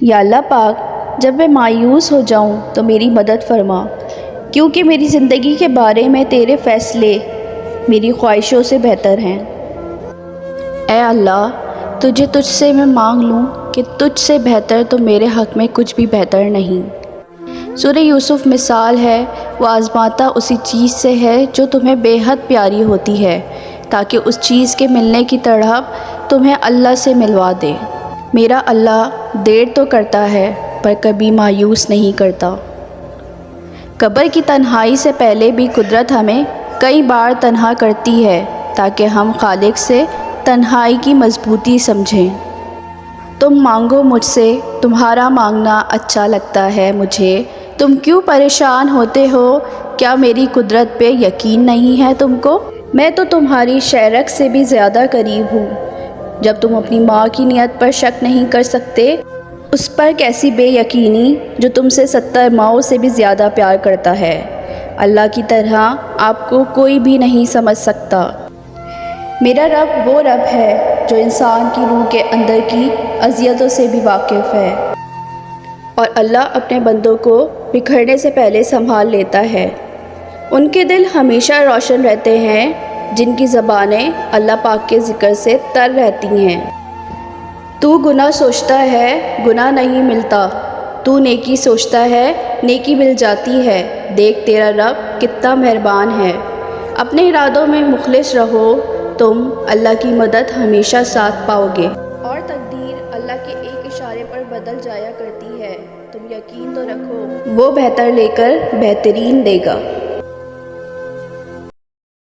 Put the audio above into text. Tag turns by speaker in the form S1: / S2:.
S1: یا اللہ پاک، جب میں مایوس ہو جاؤں تو میری مدد فرما، کیونکہ میری زندگی کے بارے میں تیرے فیصلے میری خواہشوں سے بہتر ہیں۔ اے اللہ، تجھ سے میں مانگ لوں کہ تجھ سے بہتر تو میرے حق میں کچھ بھی بہتر نہیں۔ سورہ یوسف مثال ہے، وہ آزماتا اسی چیز سے ہے جو تمہیں بے حد پیاری ہوتی ہے، تاکہ اس چیز کے ملنے کی تڑپ تمہیں اللہ سے ملوا دے۔ میرا اللہ دیر تو کرتا ہے پر کبھی مایوس نہیں کرتا۔ قبر کی تنہائی سے پہلے بھی قدرت ہمیں کئی بار تنہا کرتی ہے تاکہ ہم خالق سے تنہائی کی مضبوطی سمجھیں۔ تم مانگو مجھ سے، تمہارا مانگنا اچھا لگتا ہے مجھے، تم کیوں پریشان ہوتے ہو؟ کیا میری قدرت پہ یقین نہیں ہے تم کو؟ میں تو تمہاری شیرک سے بھی زیادہ قریب ہوں۔ جب تم اپنی ماں کی نیت پر شک نہیں کر سکتے، اس پر کیسی بے یقینی جو تم سے 70 ماؤں سے بھی زیادہ پیار کرتا ہے۔ اللہ کی طرح آپ کو کوئی بھی نہیں سمجھ سکتا۔ میرا رب وہ رب ہے جو انسان کی روح کے اندر کی اذیتوں سے بھی واقف ہے، اور اللہ اپنے بندوں کو بکھرنے سے پہلے سنبھال لیتا ہے۔ ان کے دل ہمیشہ روشن رہتے ہیں جن کی زبانیں اللہ پاک کے ذکر سے تر رہتی ہیں۔ تو گناہ سوچتا ہے، گناہ نہیں ملتا، تو نیکی سوچتا ہے، نیکی مل جاتی ہے۔ دیکھ تیرا رب کتنا مہربان ہے۔ اپنے ارادوں میں مخلص رہو، تم اللہ کی مدد ہمیشہ ساتھ پاؤ گے۔ اور تقدیر اللہ کے ایک اشارے پر بدل جایا کرتی ہے، تم یقین تو رکھو وہ بہتر لے کر بہترین دے گا۔